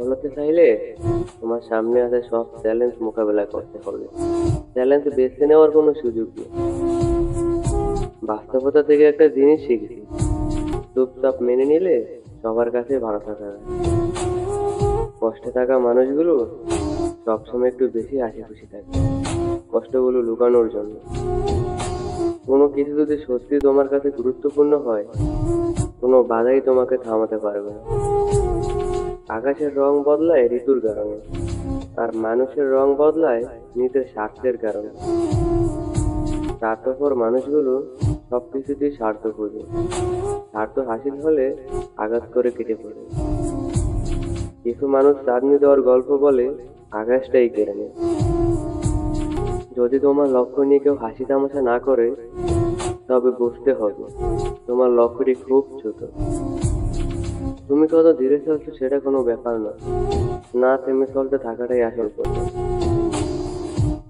সফল হতে চাইলে তোমার সামনে আসা সব চ্যালেঞ্জ মোকাবেলা করতে হবে। চ্যালেঞ্জ বেছে নেওয়ার কোনো সুযোগ নেই। বাস্তবতা থেকে একটা জিনিস শিখছি, চুপচাপ মেনে নিলে সবার কাছে ভালো থাকা যায়। কষ্টে থাকা মানুষগুলো সবসময় একটু বেশি হাসি খুশি থাকে, কষ্টগুলো লুকানোর জন্য। কোনো কিছু যদি সত্যি তোমার কাছে গুরুত্বপূর্ণ হয়, কোনো বাধাই তোমাকে থামাতে পারবে না। আকাশের রং বদলায় ঋতুর কারণে, আর মানুষের রং বদলায় নিজের স্বার্থের কারণে। স্বার্থপর মানুষগুলো সবকিছুতেই স্বার্থ খোঁজে, স্বার্থ হাসিল হলে আঘাত করে কেটে পড়ে। কিছু মানুষ চাঁদনি দেওয়ার গল্প বলে আকাশটাই কেড়ে নেয়। যদি তোমার লক্ষ্য নিয়ে কেউ হাসি তামাশা না করে, তবে বুঝতে হবে তোমার লক্ষ্যটি খুব ছোট। তুমি কত ধীরে চলছো সেটা কোনো ব্যাপার না, না থেমে চলতে থাকাটাই আসল কথা।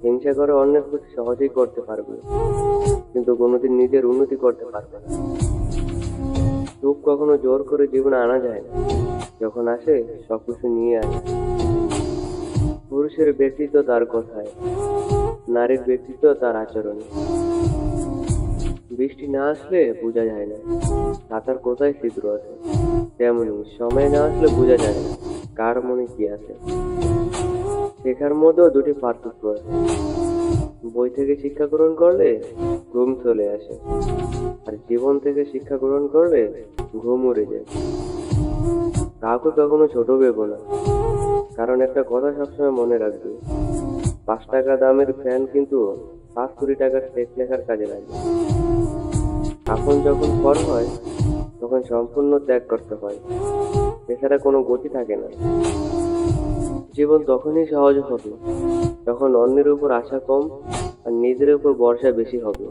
হিংসা করে অন্যের প্রতি সহজেই করতে পারবে, কিন্তু কোনোদিন নিজের উন্নতি করতে পারবে না। সুখ কখনো জোর করে জীবনে আনা যায় না, যখন আসে সবকিছু নিয়ে আসে। পুরুষের ব্যক্তিত্ব তার কথায়, নারীর ব্যক্তিত্ব তার আচরণে। বৃষ্টি না আসলে বোঝা যায় না ছাতার কোথায় ছিদ্র আছে, তেমনি সময় না আসলে বোঝা যায় না কার মনে কি আছে। শেখার মধ্যেও দুটি পার্থক্য আছে। বই থেকে শিক্ষা গ্রহণ করলে ঘুম চলে আসে, আর জীবন থেকে শিক্ষা গ্রহণ করলে ঘুম উড়ে যায়। কাউকে কখনো ছোট ভেবো না, কারণ একটা কথা সবসময় মনে রাখবে, 5 টাকা দামের ফ্যান কিন্তু 5 কোটি টাকার চেক লেখার কাজে লাগে। আপন যখন পর হয় তখন সম্পূর্ণ ত্যাগ করতে হয়, এছাড়া কোনো গতি থাকে না। জীবন তখনই সহজ হবে যখন অন্যের উপর আশা কম আর নিজের উপর ভরসা বেশি হবে।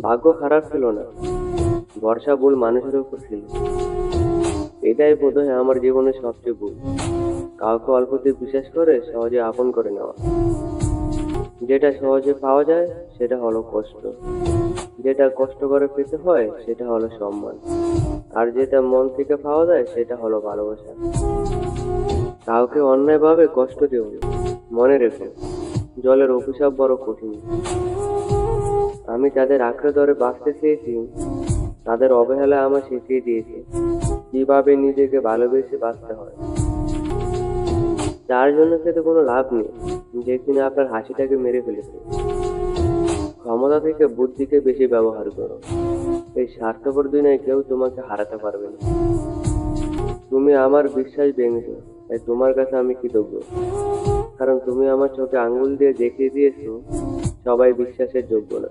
ভাগ্য খারাপ ছিল না, ভরসা ভুল মানুষের উপর ছিল। এটাই বোধহয় আমার জীবনের সবচেয়ে ভুল, কাউকে অল্পতে বিশ্বাস করে সহজে আপন করে নেওয়া। যেটা সহজে পাওয়া যায় সেটা হলো কষ্ট, যেটা কষ্ট করে পেতে হয় সেটা হলো সম্মান, আর যেটা মন থেকে পাওয়া যায় সেটা হলো ভালোবাসা। কাউকে অন্যায়ভাবে কষ্ট দিও না, মনে রেখো জলের অভিশাপ বড় কঠিন। আমি যাদের আঁকড়ে ধরে বাঁচতে চেয়েছি, তাদের অবহেলা আমার শিখিয়ে দিয়েছে কিভাবে নিজেকে ভালোবেসে বাঁচতে হয়। যার জন্য খেতে কোনো লাভ নেই, যে কিনা আপনার হাসিটাকে মেরে ফেলেছে। ক্ষমতা থেকে বুদ্ধিকে বেশি ব্যবহার করো, এই স্বার্থপর দুনিয়ায় কেউ তোমাকে হারাতে পারবে না। তুমি আমার বিশ্বাস ভেঙেছো, তাই তোমার কাছে আমি কৃতজ্ঞ, কারণ তুমি আমার চোখে আঙ্গুল দিয়ে দেখিয়ে দিয়েছো সবাই বিশ্বাসের যোগ্য না।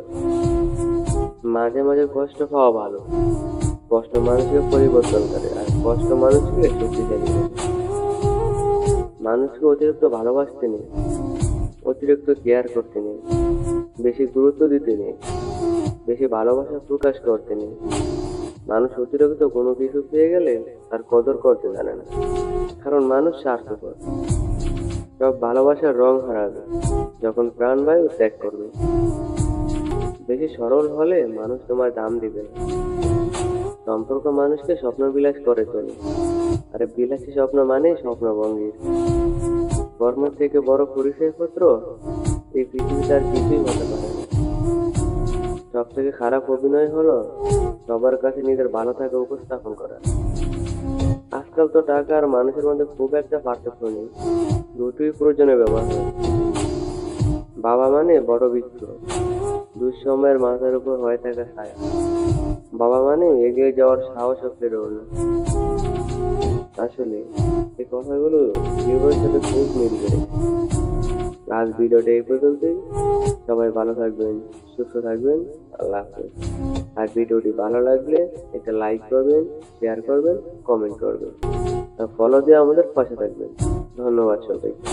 মাঝে মাঝে কষ্ট পাওয়া ভালো, কষ্ট মানুষকে পরিবর্তন করে, আর কষ্ট মানুষকে শক্তিশালী করে। মানুষকে অতিরিক্ত ভালোবাসতে নেই, অতিরিক্ত কেয়ার করতে নেই, বেশি গুরুত্ব দিতে নেই, বেশি ভালোবাসা প্রকাশ করতে নেই। মানুষ অতিরিক্ত কোনো কিছু পেয়ে গেলে তার কদর করতে জানে না, কারণ মানুষ স্বার্থপর। সব ভালোবাসার রং হারাবে যখন প্রাণবায়ু ত্যাগ করবে। বেশি সরল হলে মানুষ তোমার দাম দিবে না। সম্পর্ক মানুষকে স্বপ্ন বিলাস করে তোলে, আরে বিলাসী স্বপ্ন মানে স্বপ্নভঙ্গির। কর্মের থেকে বড় পরিচয়পত্র এই পৃথিবীতে আর কিছুই হতে পারে না। সব থেকে খারাপ অভিনয় হলো সবার কাছে নিজের ভালো থাকা উপস্থাপন করা। আজকাল তো টাকা আর মানুষের মধ্যে খুব একটা পার্থক্য নেই, দুটোই প্রয়োজনে ব্যবহার হয়। বাবা মানে বড় বৃক্ষ, দুঃসময়ের মাথার উপর হয়ে থাকা ছায়া। বাবা মানে এগিয়ে যাওয়ার সাহস ও প্রেরণা। আসলে এই কথাগুলো জীবনের সাথে খুব মিল করে। আজ ভিডিওটা এই পর্যন্তই। সবাই ভালো থাকবেন, সুস্থ থাকবেন, আল্লাহ হাফেজ। আর ভিডিওটি ভালো লাগলে একটা লাইক করবেন, শেয়ার করবেন, কমেন্ট করবেন, আর ফলো দিয়ে আমাদের পাশে থাকবেন। ধন্যবাদ সবাইকে।